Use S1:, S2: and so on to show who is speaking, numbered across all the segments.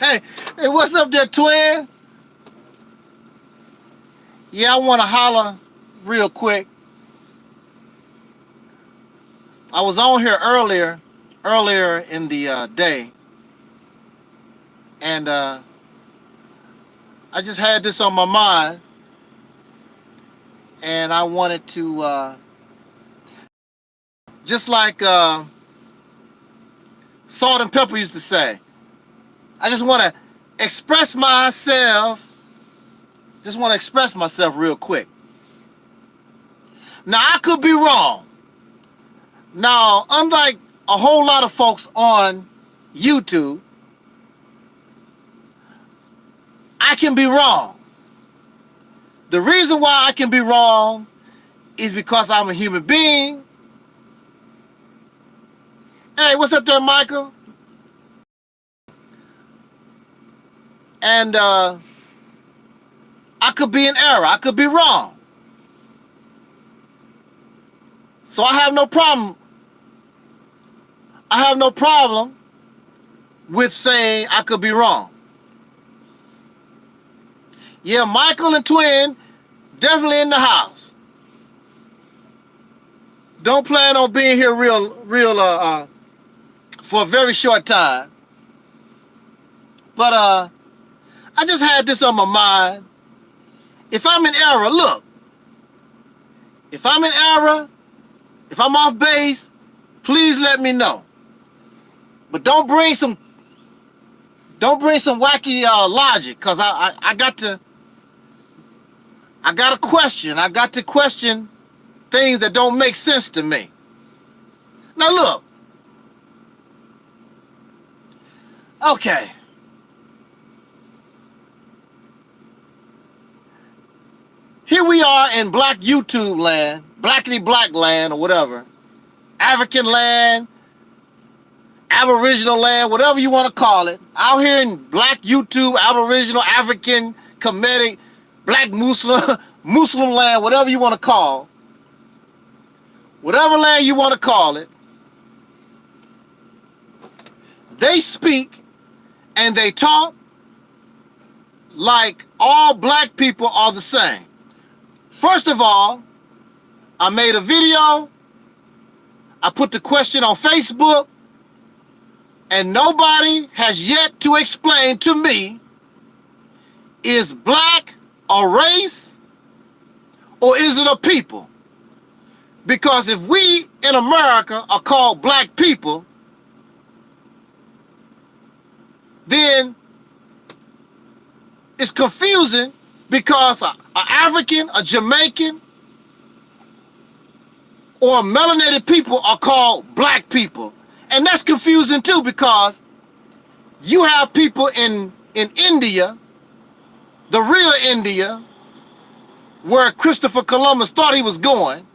S1: Hey, what's up there, twin? Yeah, I want to holler real quick. I was on here earlier in the day, and I just had this on my mind, and I wanted to, just like Salt and Pepper used to say, I just want to express myself. Just want to express myself real quick. Now, I could be wrong. Now, unlike a whole lot of folks on YouTube, I can be wrong. The reason why I can be wrong is because I'm a human being. Hey, what's up there, Micah? And I could be in error. I could be wrong. So I have no problem. I have no problem with saying I could be wrong. Yeah, Michael and Twin definitely in the house. Don't plan on being here real for a very short time. But I just had this on my mind. If I'm in error, look. If I'm in error, if I'm off base, please let me know. But don't bring some wacky logic, cause I got to question. I got to question things that don't make sense to me. Now look. Okay. Here we are in black YouTube land, blackity black land or whatever, African land, Aboriginal land, whatever you want to call it, out here in black YouTube, Aboriginal, African, Kemetic, black Muslim, Muslim land, whatever you want to call, whatever land you want to call it, they speak and they talk like all black people are the same. First of all, I made a video, I put the question on Facebook, and nobody has yet to explain to me, is black a race or is it a people? Because if we in America are called black people, then it's confusing because an African, a Jamaican, or melanated people are called black people. And that's confusing too, because you have people in India, the real India, where Christopher Columbus thought he was going.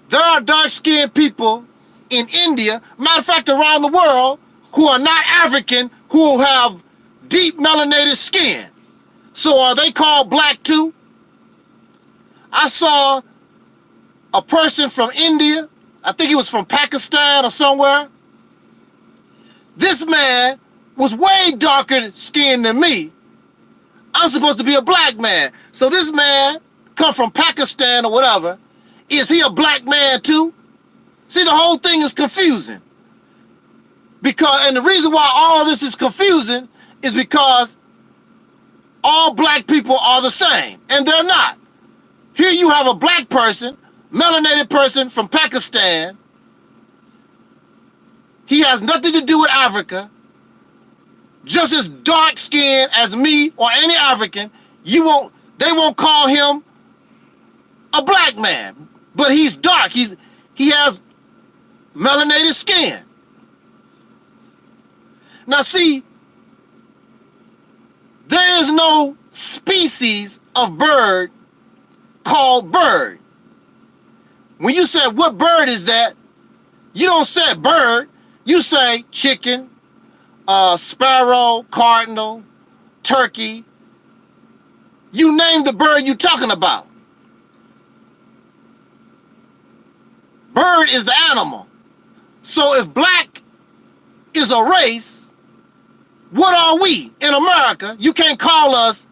S1: There are dark-skinned people in India, matter of fact around the world, who are not African, who have deep melanated skin. So are they called black too? I saw a person from India, I think he was from Pakistan or somewhere. This man was way darker skinned than me. I'm supposed to be a black man. So this man come from Pakistan or whatever. Is he a black man too? See, the whole thing is confusing. And the reason why all this is confusing is because all black people are the same, and they're not. Here you have a black person, melanated person from Pakistan. He has nothing to do with Africa. Just as dark skinned as me or any African, they won't call him a black man. But he's dark. He has melanated skin. Now see, there is no species of bird called bird. When you say what bird is that, you don't say bird, you say chicken, sparrow, cardinal, turkey. You name the bird you're talking about. Bird is the animal. So if black is a race, What are we in America? You can't call us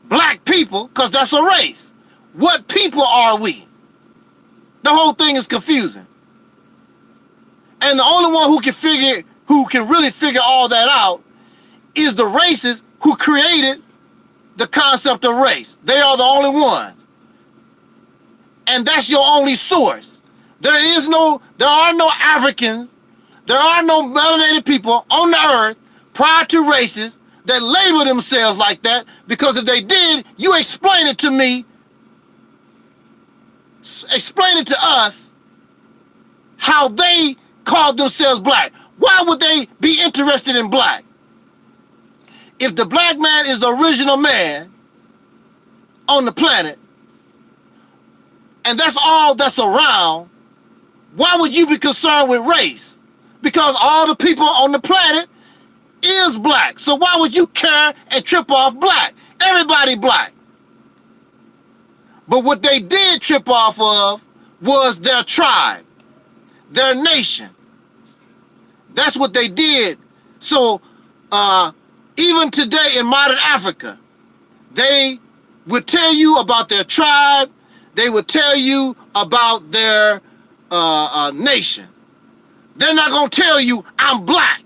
S1: black people because that's a race. What people are we? The whole thing is confusing. And the only one who can really figure all that out is the racists who created the concept of race. They are the only ones. And that's your only source. There are no Africans, there are no melanated people on the earth prior to races that label themselves like that, because if they did, you explain it to me, explain it to us how they called themselves black. Why would they be interested in black? If the black man is the original man on the planet, and that's all that's around, why would you be concerned with race? Because all the people on the planet is black. So why would you care and trip off black? Everybody black. But what they did trip off of was their tribe, their nation. That's what they did. So even today in modern Africa, they would tell you about their tribe. They would tell you about their nation. They're not going to tell you, I'm black.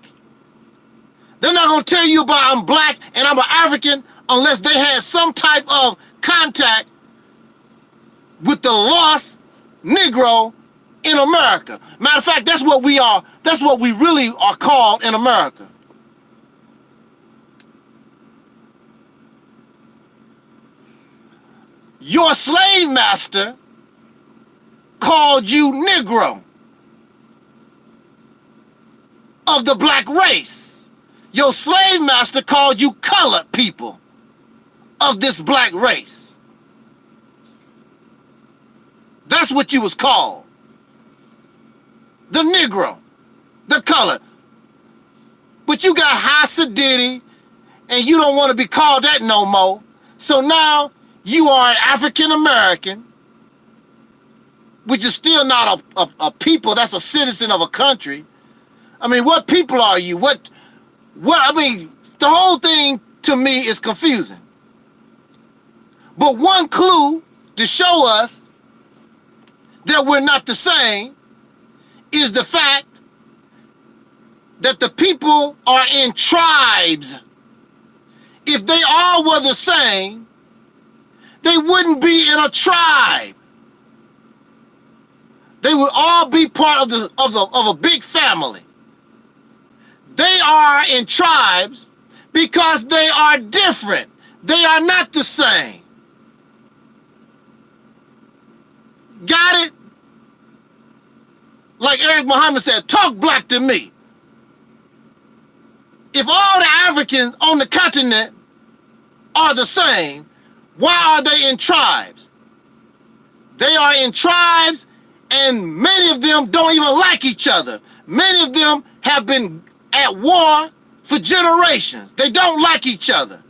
S1: They're not going to tell you about I'm black and I'm an African unless they had some type of contact with the lost Negro in America. Matter of fact, that's what we are. That's what we really are called in America. Your slave master called you Negro of the black race. Your slave master called you colored people of this black race. That's what you was called. The Negro, the colored. But you got Hasidity, and you don't want to be called that no more. So now you are an African American, which is still not a people. That's a citizen of a country. I mean, what people are you? I mean, the whole thing to me is confusing. But one clue to show us that we're not the same is the fact that the people are in tribes. If they all were the same, they wouldn't be in a tribe. They would all be part of a big family. They are in tribes because they are different. They are not the same. Got it? Like Eric Muhammad said, talk black to me. If all the Africans on the continent are the same, why are they in tribes? They are in tribes, and many of them don't even like each other. Many of them have been at war for generations. They don't like each other.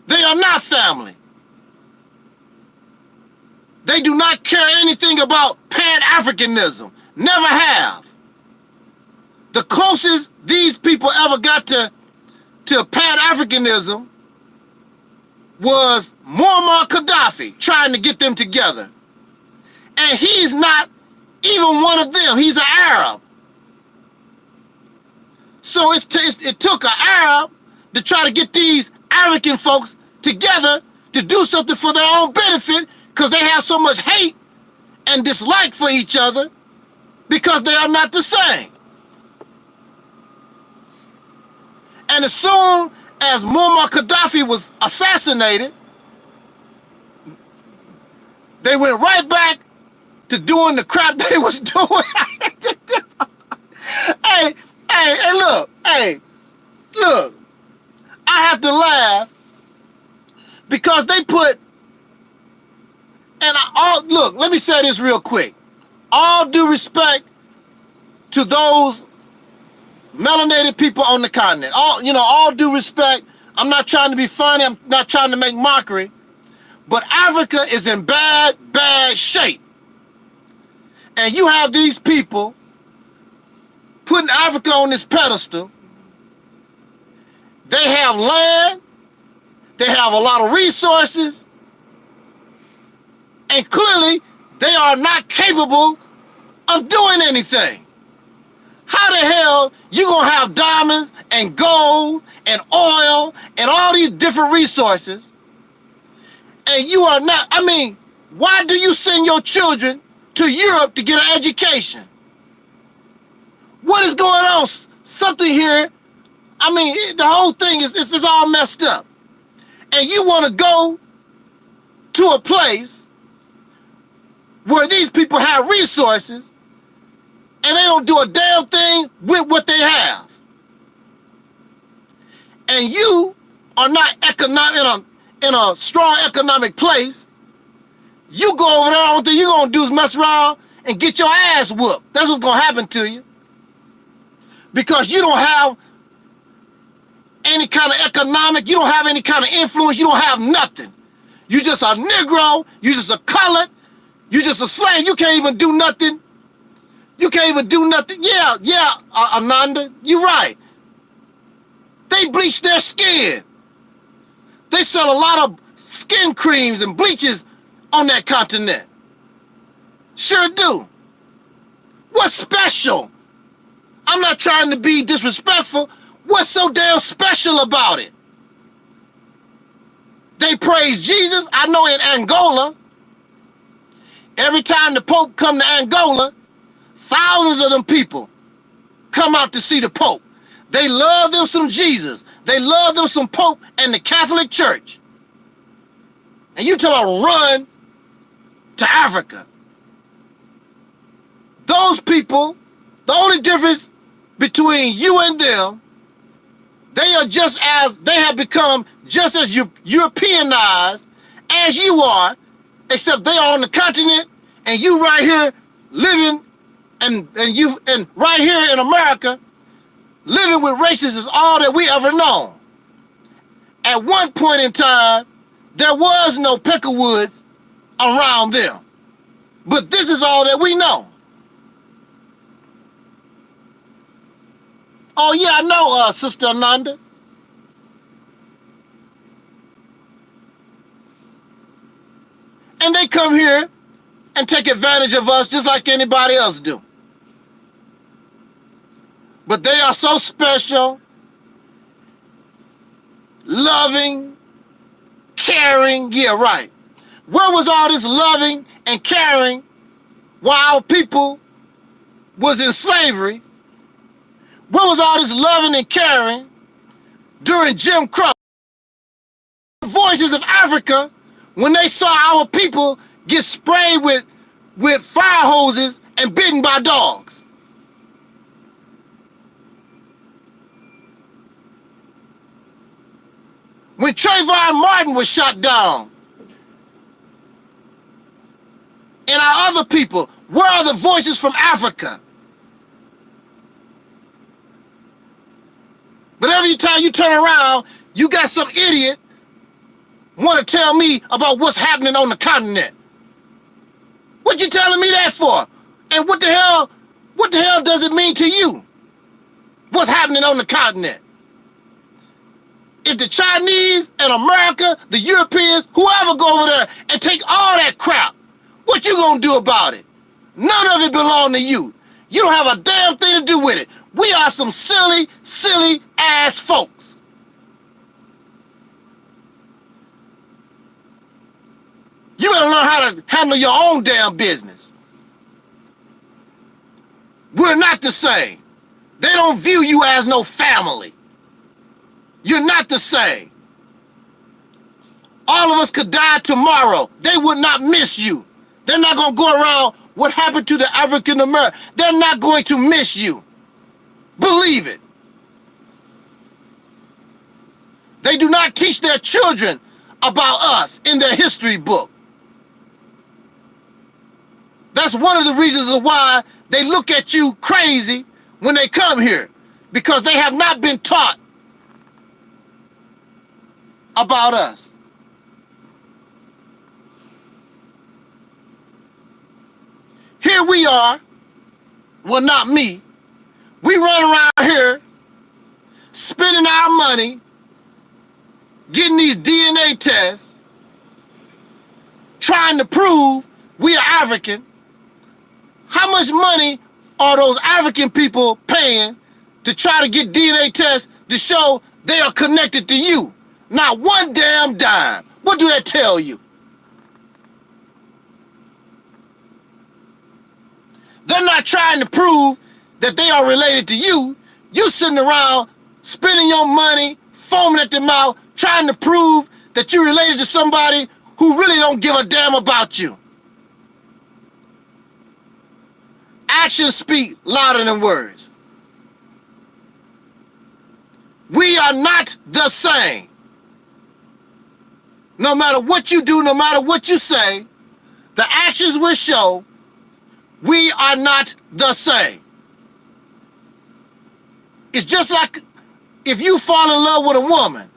S1: They are not family. They do not care anything about Pan-Africanism. Never have. The closest these people ever got to Pan-Africanism was Muammar Gaddafi trying to get them together. And he's not even one of them. He's an Arab. So it took an Arab to try to get these African folks together to do something for their own benefit, because they have so much hate and dislike for each other because they are not the same. And as soon as Muammar Gaddafi was assassinated, they went right back to doing the crap they was doing. Hey, look, I have to laugh because they put, look, let me say this real quick. All due respect to those melanated people on the continent. All due respect. I'm not trying to be funny. I'm not trying to make mockery. But Africa is in bad shape. And you have these people putting Africa on this pedestal. They have land, they have a lot of resources, and clearly they are not capable of doing anything. How the hell you gonna have diamonds and gold and oil and all these different resources, and you are not, I mean, why do you send your children to Europe to get an education? What is going on? Something here, I mean, the whole thing is all messed up. And you want to go to a place where these people have resources and they don't do a damn thing with what they have. And you are not in a strong economic place. You go over there, all thing you're going to do is mess around and get your ass whooped. That's what's going to happen to you. Because you don't have any kind of economic, you don't have any kind of influence, you don't have nothing. You just a Negro, you just a colored, you just a slave, you can't even do nothing. You can't even do nothing. Yeah, Ananda, you're right. They bleach their skin. They sell a lot of skin creams and bleaches on that continent. Sure do. What's special? I'm not trying to be disrespectful. What's so damn special about it? They praise Jesus. I know in Angola, every time the Pope come to Angola, thousands of them people come out to see the Pope. They love them some Jesus. They love them some Pope and the Catholic Church. And you talk about run to Africa. Those people, the only difference between you and them, they have become just as Europeanized as you are, except they are on the continent and you right here living and right here in America, living with racists is all that we ever known. At one point in time, there was no Peckerwoods around them. But this is all that we know. Oh yeah, I know, Sister Ananda. And they come here and take advantage of us just like anybody else do. But they are so special, loving, caring. Yeah, right. Where was all this loving and caring while our people was in slavery? Where was all this loving and caring during Jim Crow? The voices of Africa, when they saw our people get sprayed with fire hoses and bitten by dogs. When Trayvon Martin was shot down, and our other people, where are the voices from Africa? But every time you turn around, you got some idiot want to tell me about what's happening on the continent. What you telling me that for? And what the hell does it mean to you? What's happening on the continent? If the Chinese and America, the Europeans, whoever go over there and take all that crap, what you gonna do about it? None of it belong to you. You don't have a damn thing to do with it. We are some silly, silly ass folks. You better learn how to handle your own damn business. We're not the same. They don't view you as no family. You're not the same. All of us could die tomorrow. They would not miss you. They're not going to go around, what happened to the African American? They're not going to miss you. Believe it. They do not teach their children about us in their history book. That's one of the reasons why they look at you crazy when they come here, because they have not been taught about us. Here we are, well, not me, We run around here spending our money, getting these DNA tests, trying to prove we are African. How much money are those African people paying to try to get DNA tests to show they are connected to you? Not one damn dime. What do that tell you? They're not trying to prove that they are related to you. You sitting around spending your money, foaming at the mouth, trying to prove that you're related to somebody who really don't give a damn about you. Actions speak louder than words. We are not the same. No matter what you do, no matter what you say, the actions will show we are not the same. It's just like if you fall in love with a woman,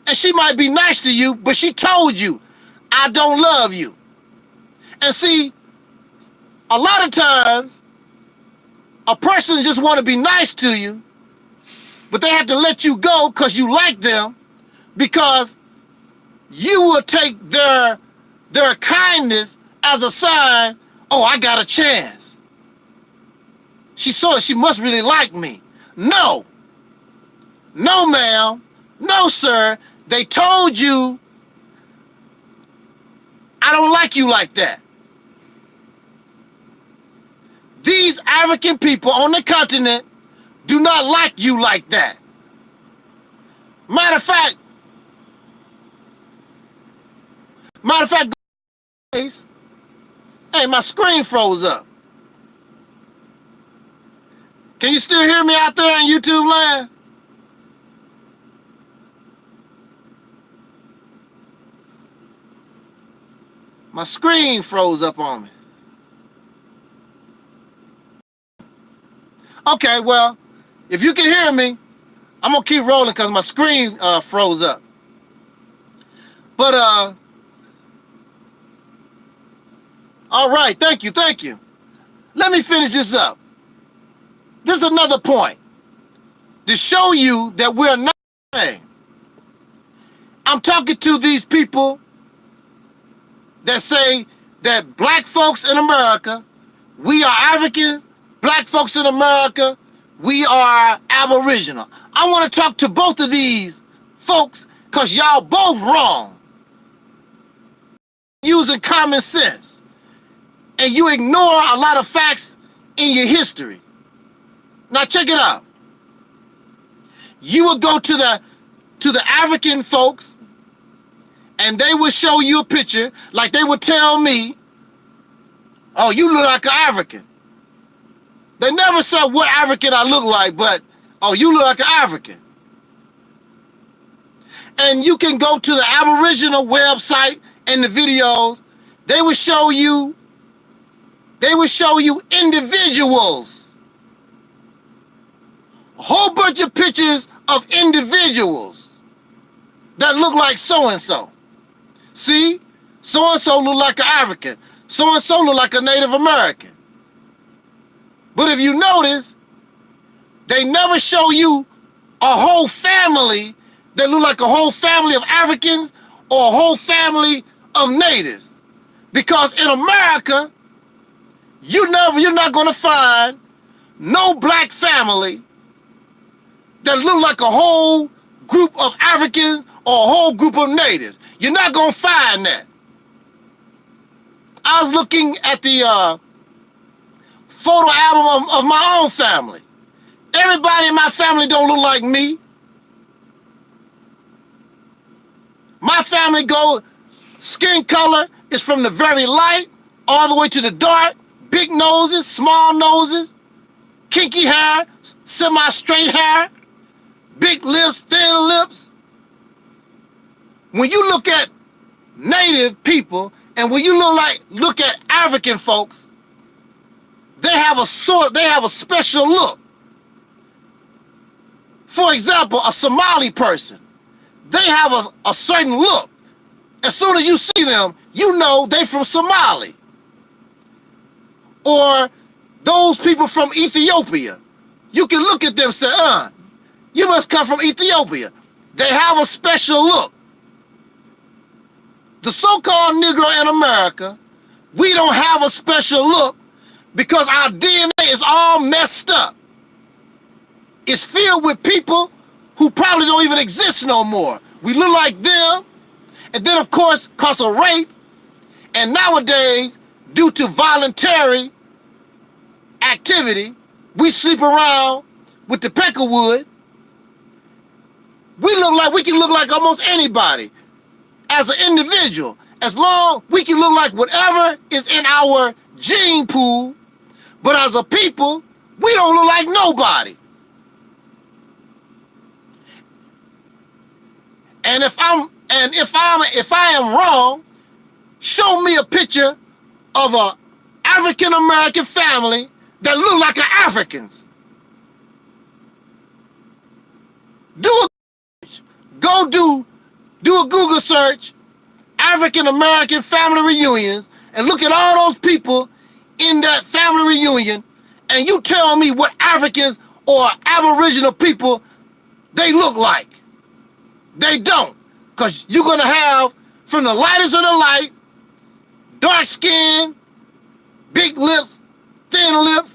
S1: and she might be nice to you, but she told you, I don't love you. And see, a lot of times, a person just want to be nice to you, but they have to let you go because you like them, because you will take their kindness as a sign, oh, I got a chance. She saw it, she must really like me. No. No, ma'am. No, sir. They told you, I don't like you like that. These African people on the continent do not like you like that. Matter of fact, hey, my screen froze up. Can you still hear me out there in YouTube land? My screen froze up on me. Okay, well, if you can hear me, I'm gonna keep rolling because my screen froze up. But all right, thank you. Let me finish this up. This is another point to show you that we're not the same. I'm talking to these people that say that black folks in America, we are Africans, black folks in America, we are Aboriginal. I want to talk to both of these folks because y'all both wrong. Using common sense. And you ignore a lot of facts in your history. Now check it out. You will go to the African folks and they will show you a picture, like they would tell me, oh, you look like an African. They never said what African I look like, but, oh, you look like an African. And you can go to the Aboriginal website and the videos. They will show you individuals. A whole bunch of pictures of individuals that look like so-and-so. See, so-and-so look like an African. So-and-so look like a Native American. But if you notice, they never show you a whole family that look like a whole family of Africans or a whole family of natives. Because in America, you're not gonna find no black family that look like a whole group of Africans or a whole group of natives. You're not gonna find that. I was looking at the photo album of my own family. Everybody in my family don't look like me. My family skin color is from the very light all the way to the dark. Big noses, small noses, kinky hair, semi-straight hair, big lips, thin lips. When you look at native people and when you look at African folks, they have a special look. For example, a Somali person, they have a certain look. As soon as you see them, you know they from Somali. Or those people from Ethiopia, you can look at them and say, you must come from Ethiopia. They have a special look. The so-called Negro in America, we don't have a special look because our DNA is all messed up. It's filled with people who probably don't even exist no more. We look like them, and then of course, cause of rape, and nowadays, due to voluntary activity, we sleep around with the peckerwood. We can look like almost anybody as an individual, as long we can look like whatever is in our gene pool, but as a people, we don't look like nobody. And if I am wrong, show me a picture of a African American family that look like an Africans. Do a Google search, African American family reunions, and look at all those people in that family reunion, and you tell me what Africans or Aboriginal people they look like. They don't, because you're going to have, from the lightest of the light, dark skin, big lips, thin lips,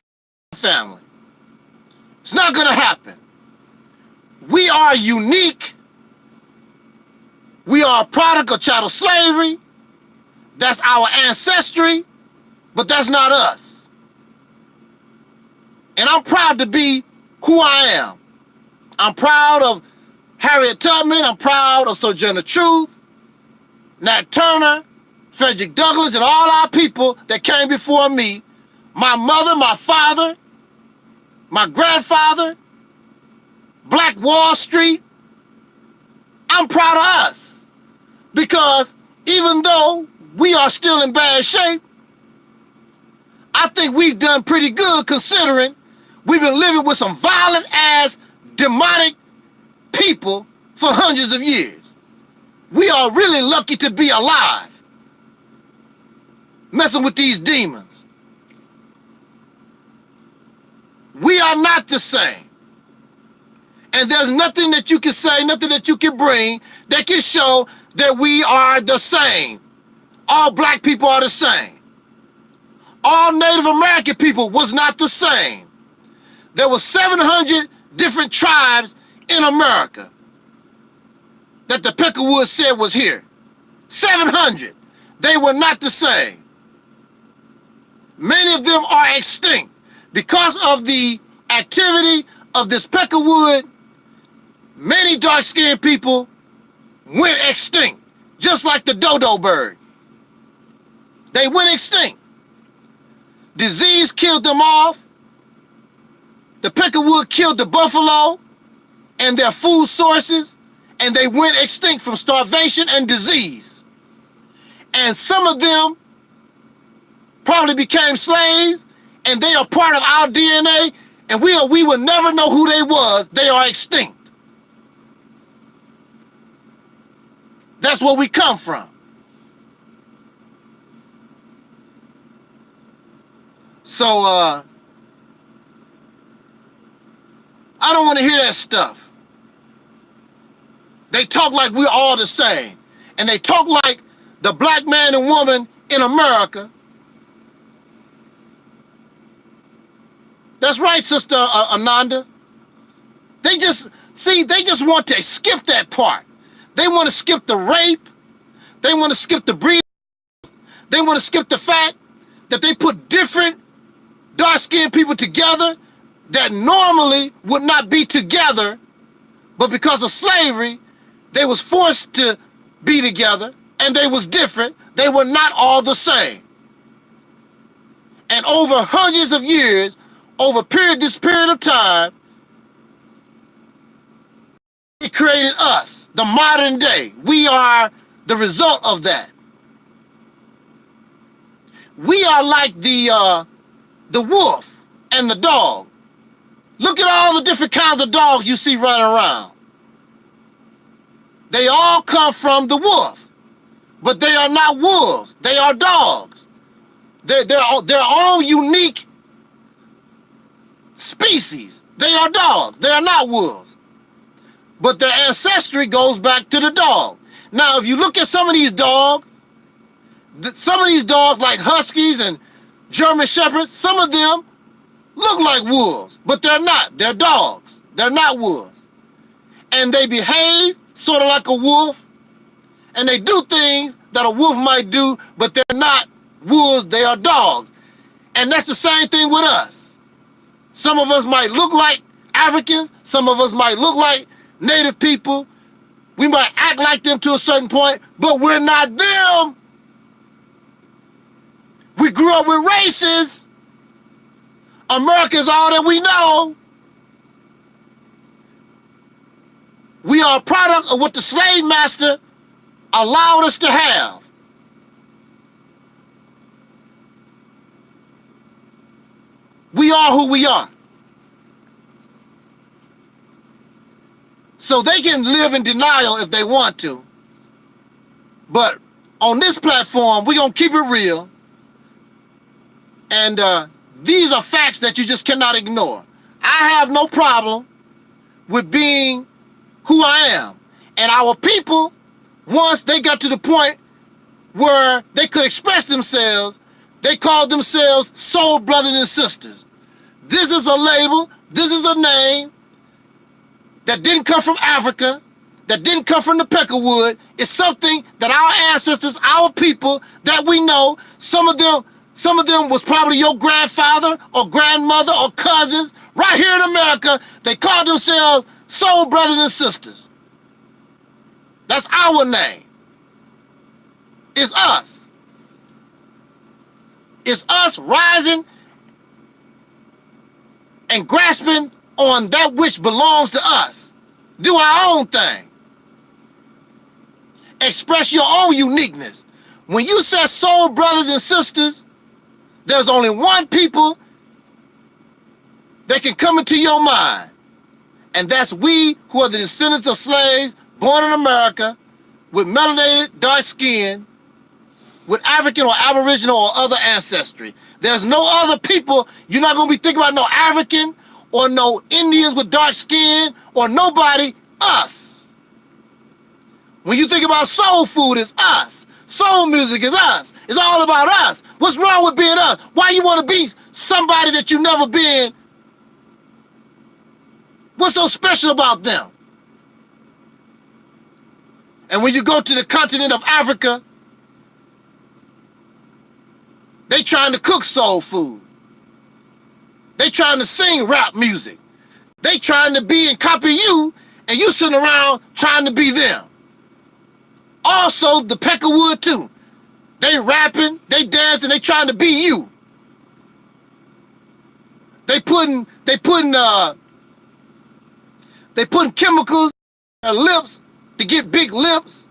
S1: family. It's not going to happen. We are unique. We are a product of chattel slavery. That's our ancestry, but that's not us. And I'm proud to be who I am. I'm proud of Harriet Tubman. I'm proud of Sojourner Truth, Nat Turner, Frederick Douglass, and all our people that came before me. My mother, my father, my grandfather, Black Wall Street. I'm proud of us. Because even though we are still in bad shape, I think we've done pretty good considering we've been living with some violent ass demonic people for hundreds of years. We are really lucky to be alive, messing with these demons. We are not the same. And there's nothing that you can say, nothing that you can bring that can show that we are the same. All black people are the same. All Native American people was not the same. There were 700 different tribes in America that the Peckerwood said was here. 700. They were not the same. Many of them are extinct. Because of the activity of this Peckerwood, many dark-skinned people went extinct, just like the dodo bird. They went extinct. Disease killed them off. The Peckerwood killed the buffalo and their food sources, and they went extinct from starvation and disease. And some of them probably became slaves, and they are part of our DNA, and we will never know who they was. They are extinct. That's where we come from. So, I don't want to hear that stuff. They talk like we're all the same. And they talk like the black man and woman in America. That's right, Sister Ananda. They just want to skip that part. They want to skip the rape. They want to skip the breeding. They want to skip the fact that they put different dark-skinned people together that normally would not be together, but because of slavery, they was forced to be together, and they was different. They were not all the same. And over hundreds of years, over this period of time, it created us, the modern day. We are the result of that. We are like the wolf and the dog. Look at all the different kinds of dogs you see running around. They all come from the wolf, but they are not wolves. They are dogs. They're all unique species. They are dogs. They are not wolves. But their ancestry goes back to the dog. Now, if you look at some of these dogs like Huskies and German Shepherds, some of them look like wolves, but they're not. They're dogs. They're not wolves. And they behave sort of like a wolf, and they do things that a wolf might do, but they're not wolves, they are dogs. And that's the same thing with us. Some of us might look like Africans, some of us might look like Native people, we might act like them to a certain point, but we're not them. We grew up with races. America's all that we know. We are a product of what the slave master allowed us to have. We are who we are. So they can live in denial if they want to. But on this platform, we're going to keep it real. And these are facts that you just cannot ignore. I have no problem with being who I am. And our people, once they got to the point where they could express themselves, they called themselves soul brothers and sisters. This is a label, this is a name that didn't come from Africa, that didn't come from the Peckerwood. It's something that our ancestors, our people that we know, some of them was probably your grandfather or grandmother or cousins right here in America. They called themselves soul brothers and sisters. That's our name. It's us. It's us rising and grasping on that which belongs to us. Do our own thing. Express your own uniqueness. When you say soul brothers and sisters, there's only one people that can come into your mind. And that's we who are the descendants of slaves born in America with melanated dark skin, with African or Aboriginal or other ancestry. There's no other people. You're not going to be thinking about no African or no Indians with dark skin or nobody. Us. When you think about soul food, it's us. Soul music is us. It's all about us. What's wrong with being us? Why you want to be somebody that you've never been? What's so special about them? And when you go to the continent of Africa, they trying to cook soul food. They trying to sing rap music. They trying to be and copy you, and you sitting around trying to be them. Also, the Peckerwood too. They rapping, they dancing, they trying to be you. They putting chemicals in their lips to get big lips.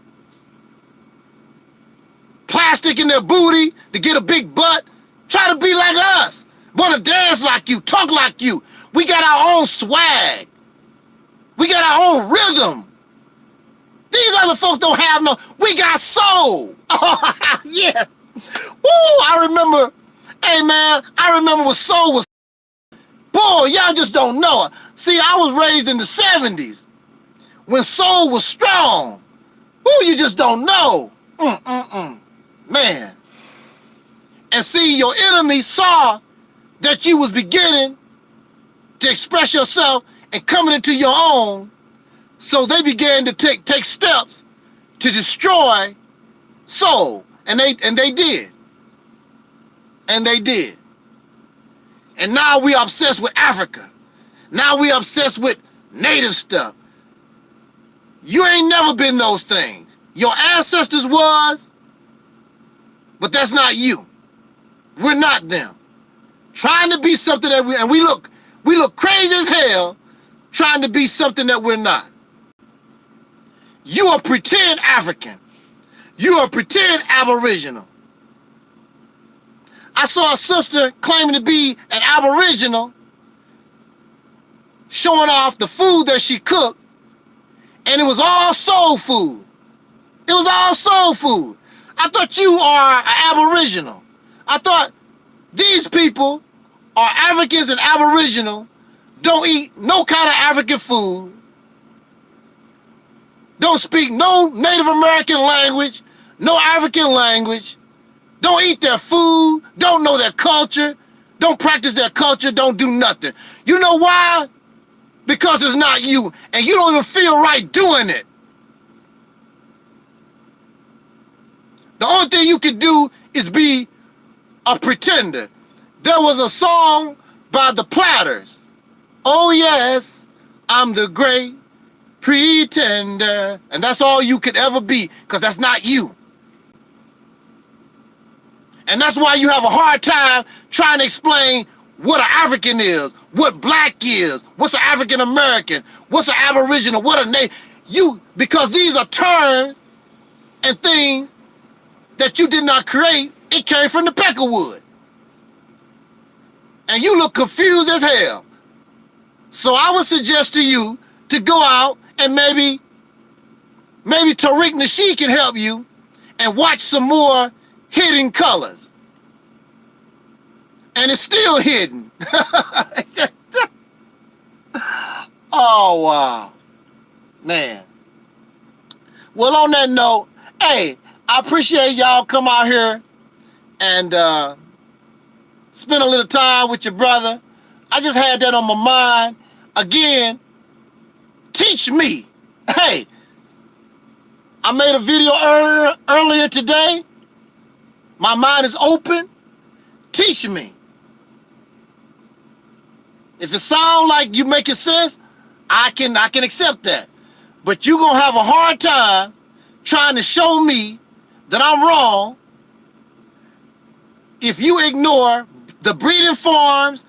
S1: Plastic in their booty to get a big butt. Try to be like us. Want to dance like you, talk like you. We got our own swag. We got our own rhythm. These other folks don't have no, we got soul. Oh, yeah. Woo, I remember, hey man, I remember when soul was, boy, y'all just don't know it. See, I was raised in the 70s when soul was strong. Woo, you just don't know. Man. And see, your enemy saw that you was beginning to express yourself and coming into your own. So they began to take steps to destroy soul. And they did. And they did. And now we are obsessed with Africa. Now we are obsessed with native stuff. You ain't never been those things. Your ancestors was, but that's not you. We're not them. Trying to be something that we look crazy as hell trying to be something that we're not. You are pretend African. You are pretend Aboriginal. I saw a sister claiming to be an Aboriginal showing off the food that she cooked, and it was all soul food. It was all soul food. I thought you are an Aboriginal. I thought these people are Africans and Aboriginal don't eat no kind of African food, don't speak no Native American language, no African language, don't eat their food, don't know their culture, don't practice their culture, don't do nothing. You know why? Because it's not you, and you don't even feel right doing it. The only thing you can do is be a pretender. There was a song by the Platters. Oh yes, I'm the great pretender. And that's all you could ever be, because that's not you. And that's why you have a hard time trying to explain what an African is, what black is, what's an African American, what's an Aboriginal, what a native. Because these are terms and things that you did not create, it came from the Peckerwood. And you look confused as hell. So I would suggest to you to go out and maybe Tariq Nasheed can help you and watch some more Hidden Colors. And it's still hidden. Oh, wow. Man. Well, on that note, hey, I appreciate y'all come out here and spend a little time with your brother. I just had that on my mind. Again, teach me. Hey, I made a video earlier today. My mind is open. Teach me. If it sounds like you making sense, I can accept that. But you're going to have a hard time trying to show me that I'm wrong if you ignore the breeding farms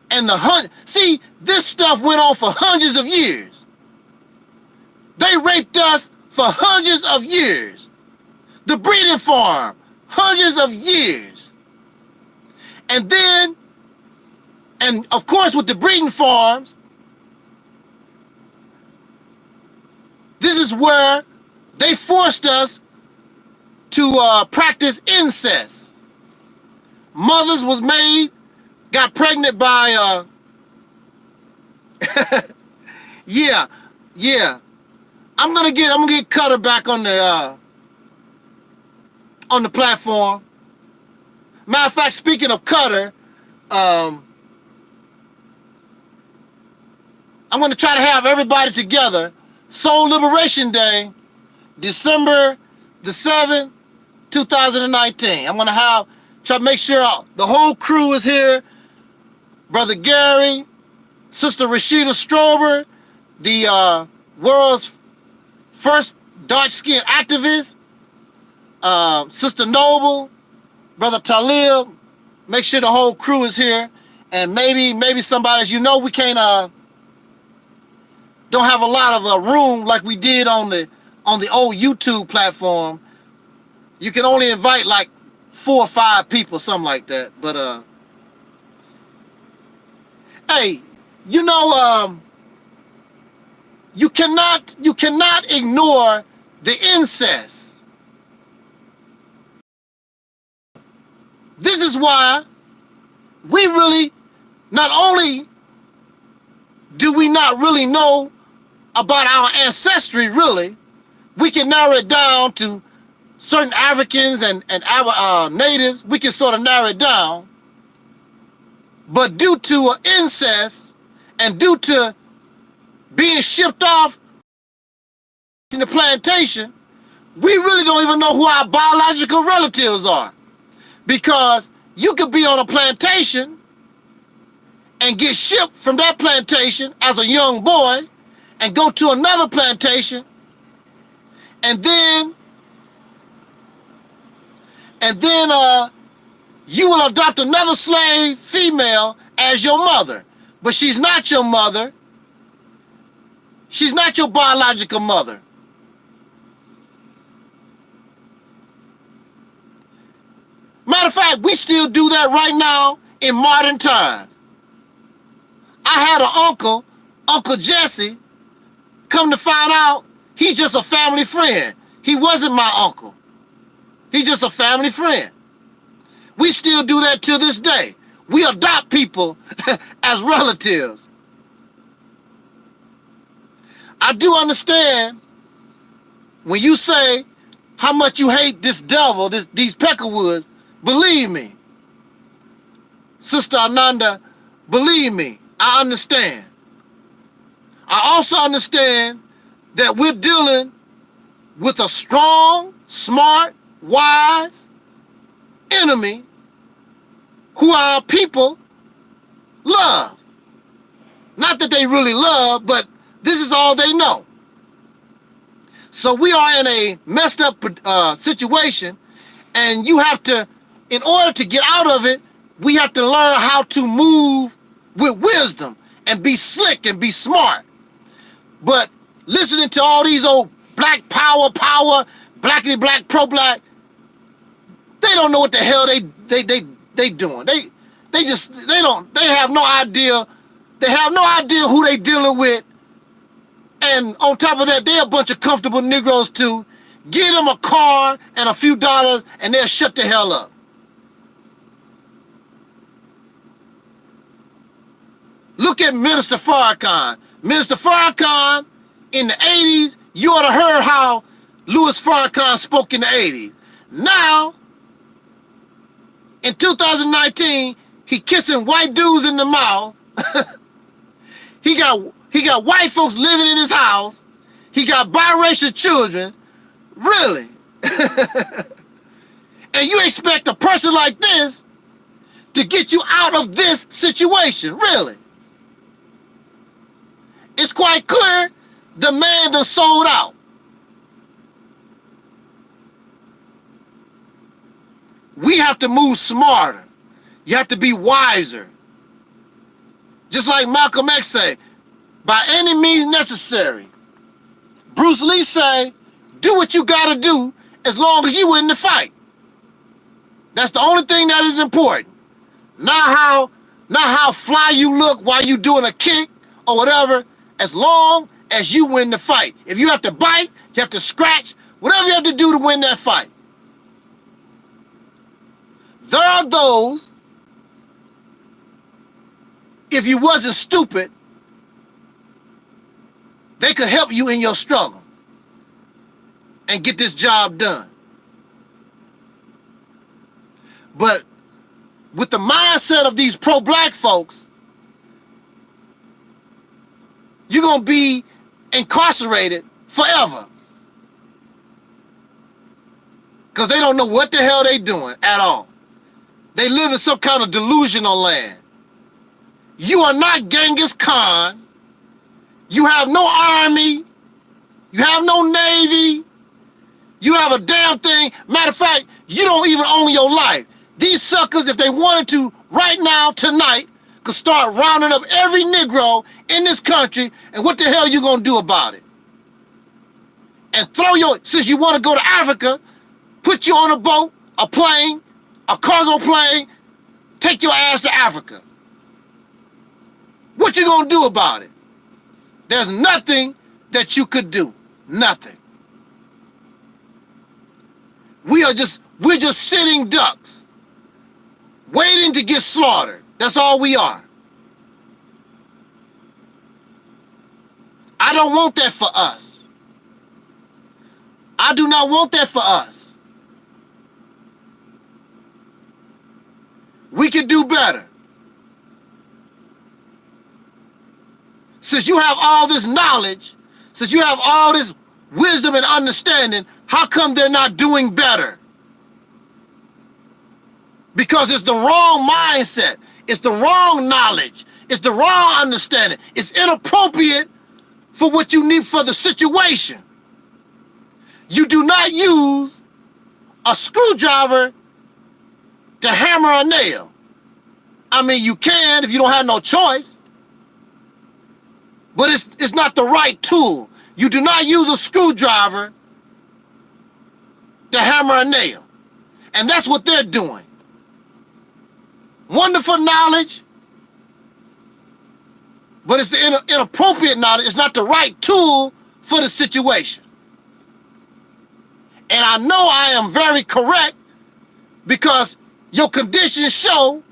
S1: and the hunt. See, this stuff went on for hundreds of years. They raped us for hundreds of years. The breeding farm, hundreds of years. And then, and of course with the breeding farms, this is where they forced us to practice incest. Mothers was made, got pregnant by, yeah. I'm gonna get Cutter back on the platform. Matter of fact, speaking of Cutter, I'm gonna try to have everybody together. Soul Liberation Day, December the 7th, 2019. I'm gonna try to make sure the whole crew is here. Brother Gary, Sister Rashida Strober, the world's first dark-skinned activist, Sister Noble, Brother Taalik. Make sure the whole crew is here, and maybe somebody, as you know, we can't don't have a lot of room like we did on the old YouTube platform. You can only invite like 4 or 5 people, something like that. But hey, you know, you cannot ignore the incest. This is why we really, not only do we not really know about our ancestry, really, we can narrow it down to certain Africans and our natives. We can sort of narrow it down. But due to incest and due to being shipped off in the plantation, we really don't even know who our biological relatives are. Because you could be on a plantation and get shipped from that plantation as a young boy and go to another plantation, and then you will adopt another slave female as your mother. But she's not your mother. She's not your biological mother. Matter of fact, we still do that right now in modern times. I had an uncle, Uncle Jesse. Come to find out, he's just a family friend. He wasn't my uncle. He's just a family friend. We still do that to this day. We adopt people as relatives. I do understand when you say how much you hate this devil, these Peckerwoods. Believe me, Sister Ananda, believe me, I understand. I also understand that we're dealing with a strong, smart, wise enemy who our people love. Not that they really love, but this is all they know. So we are in a messed up situation, and you have to, in order to get out of it, we have to learn how to move with wisdom and be slick and be smart. But listening to all these old black power, blackity black, pro-black, they don't know what the hell they doing. They have no idea. They have no idea who they dealing with. And on top of that, they're a bunch of comfortable Negroes too. Give them a car and a few dollars and they'll shut the hell up. Look at Minister Farrakhan. Minister Farrakhan in the 80s, you ought to heard how Louis Farrakhan spoke in the 80s. Now, in 2019, he kissing white dudes in the mouth. He got white folks living in his house. He got biracial children. Really? And you expect a person like this to get you out of this situation? Really? It's quite clear the man done sold out. We have to move smarter. You have to be wiser. Just like Malcolm X say, by any means necessary. Bruce Lee say, do what you gotta do as long as you win the fight. That's the only thing that is important. Not how fly you look while you doing a kick or whatever, as long as you win the fight. If you have to bite, you have to scratch, whatever you have to do to win that fight. There are those, if you wasn't stupid, they could help you in your struggle and get this job done. But with the mindset of these pro-black folks, you're going to be incarcerated forever. Because they don't know what the hell they doing at all. They live in some kind of delusional land. You are not Genghis Khan. You have no army. You have no navy. You have a damn thing. Matter of fact, you don't even own your life. These suckers, if they wanted to, right now, tonight, could start rounding up every Negro in this country, and what the hell you gonna do about it? And since you want to go to Africa, put you on a boat, a plane, a cargo plane, take your ass to Africa. What you gonna do about it? There's nothing that you could do. Nothing. We're just sitting ducks, waiting to get slaughtered. That's all we are. I don't want that for us. I do not want that for us. We can do better. Since you have all this knowledge, since you have all this wisdom and understanding, how come they're not doing better? Because it's the wrong mindset. It's the wrong knowledge. It's the wrong understanding. It's inappropriate for what you need for the situation. You do not use a screwdriver to hammer a nail. I mean, you can if you don't have no choice. But it's not the right tool. You do not use a screwdriver to hammer a nail. And that's what they're doing. Wonderful knowledge, but it's the inappropriate knowledge. It's not the right tool for the situation. And I know I am very correct because your conditions show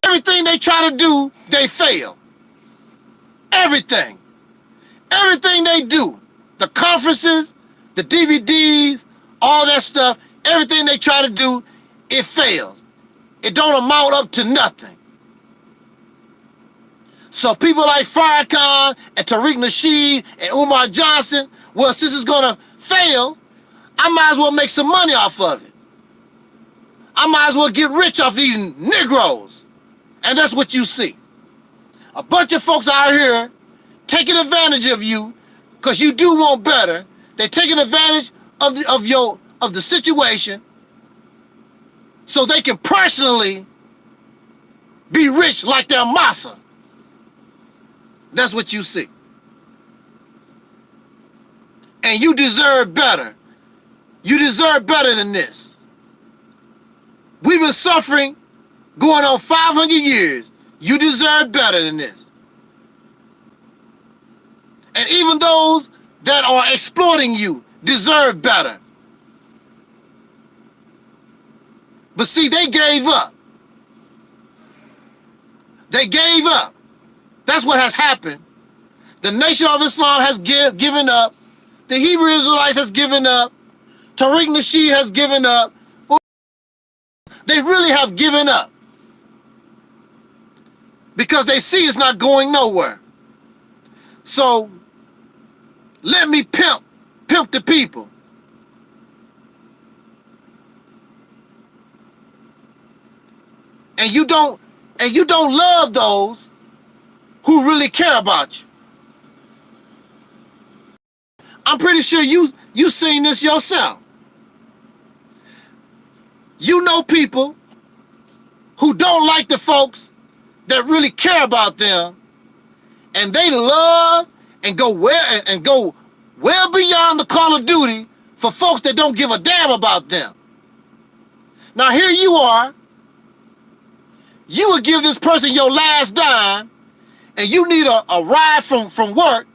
S1: everything they try to do, they fail. Everything. Everything they do, the conferences, the DVDs, all that stuff, everything they try to do, it fails. It don't amount up to nothing. So people like Farrakhan and Tariq Nasheed and Umar Johnson, well, since it's gonna fail, I might as well make some money off of it. I might as well get rich off these Negroes. And that's what you see. A bunch of folks out here taking advantage of you because you do want better. They're taking advantage of the situation so they can personally be rich like their massa. That's what you see. And you deserve better. You deserve better than this. We've been suffering going on 500 years. You deserve better than this. And even those that are exploiting you deserve better. But see, they gave up. They gave up. That's what has happened. The Nation of Islam has given up. The Hebrew Israelites has given up. Tariq Nasheed has given up. They really have given up. Because they see it's not going nowhere. So, let me pimp the people. And you don't love those who really care about you. I'm pretty sure you seen this yourself. You know people who don't like the folks that really care about them, and they love and go well beyond the call of duty for folks that don't give a damn about them. Now here you are. You would give this person your last dime, and you need a ride from work.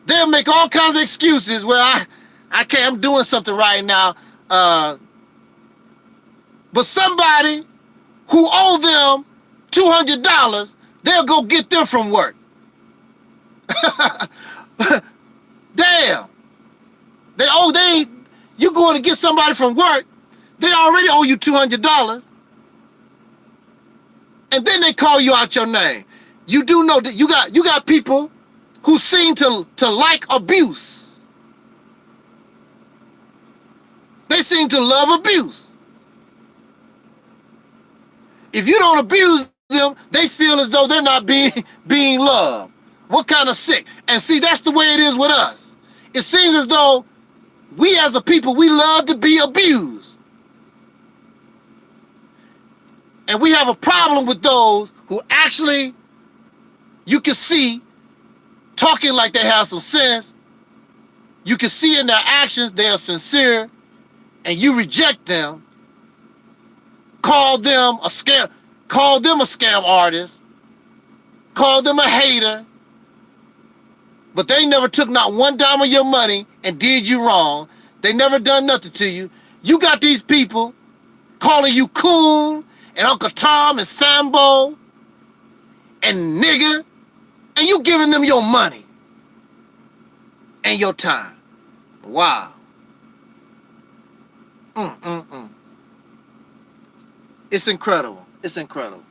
S1: They'll make all kinds of excuses. Well, I can't, I'm doing something right now. But somebody who owe them $200, they'll go get them from work. Damn. You going to get somebody from work, they already owe you $200. And then they call you out your name. You do know that you got people who seem to like abuse. They seem to love abuse. If you don't abuse them, they feel as though they're not being loved. What kind of sick? And see, that's the way it is with us. It seems as though we as a people, we love to be abused. And we have a problem with those who actually, you can see, talking like they have some sense. You can see in their actions they are sincere, and you reject them. Call them a scam artist. Call them a hater. But they never took not one dime of your money and did you wrong. They never done nothing to you. You got these people calling you coon and Uncle Tom and Sambo and nigger, and you giving them your money and your time. Wow. It's incredible. It's incredible.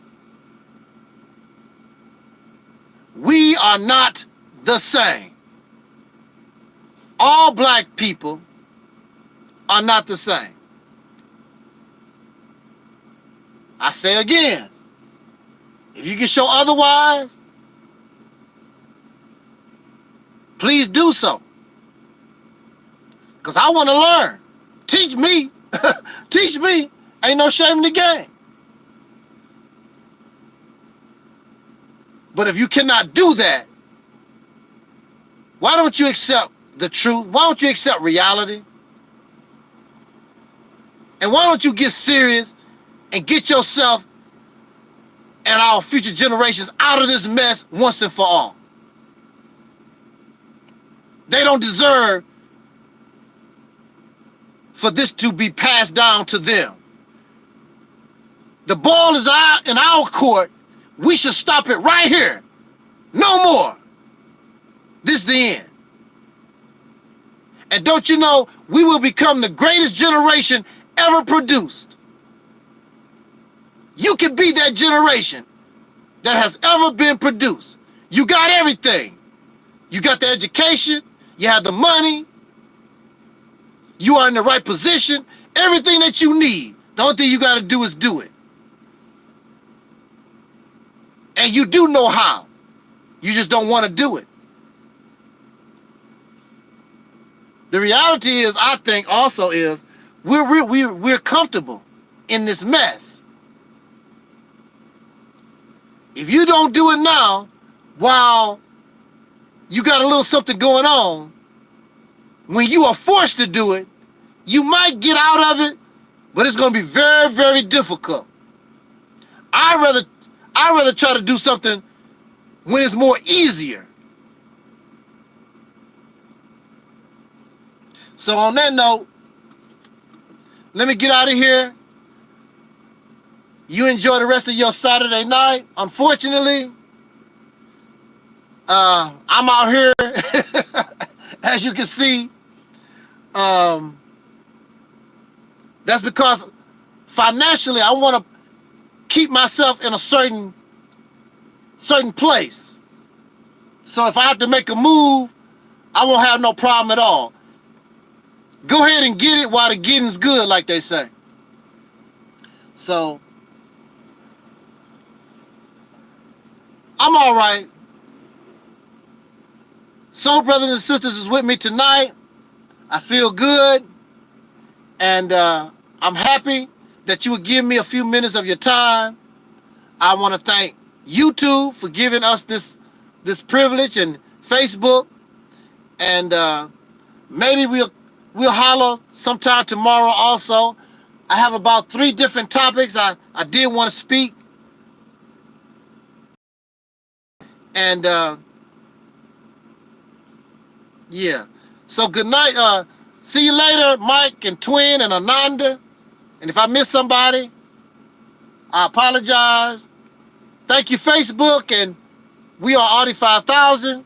S1: We are not the same. All black people are not the same. I say again, if you can show otherwise, please do so. Because I want to learn. Teach me. Teach me. Ain't no shame in the game. But if you cannot do that, why don't you accept the truth? Why don't you accept reality? And why don't you get serious and get yourself and our future generations out of this mess once and for all? They don't deserve for this to be passed down to them. The ball is in our court. We should stop it right here. No more. This is the end. And don't you know, we will become the greatest generation ever produced. You can be that generation that has ever been produced. You got everything. You got the education, you have the money, you are in the right position, everything that you need. The only thing you got to do is do it. And you do know how. You just don't want to do it. The reality is, I think also is, we're comfortable in this mess. If you don't do it now, while you got a little something going on, when you are forced to do it, you might get out of it, but it's going to be very, very difficult. I'd rather try to do something when it's more easier. So on that note, let me get out of here. You enjoy the rest of your Saturday night. Unfortunately, I'm out here, as you can see. That's because financially, I want to keep myself in a certain place. So if I have to make a move, I won't have no problem at all. Go ahead and get it while the getting's good, like they say. So I'm all right. Soul brothers and sisters is with me tonight. I feel good. And I'm happy that you would give me a few minutes of your time. I want to thank YouTube for giving us this privilege, and Facebook. And maybe we'll holler sometime tomorrow also. I have about 3 different topics I did want to speak. And yeah. So good night. See you later, Mike and Twin and Ananda. And if I miss somebody, I apologize. Thank you, Facebook. And we are Audi 5000.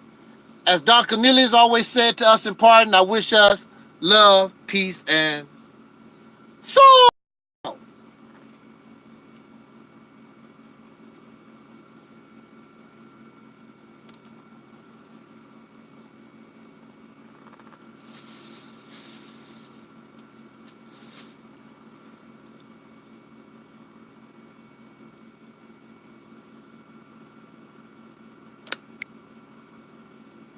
S1: As Don Cornelius always said to us in pardon, I wish us love, peace, and soul.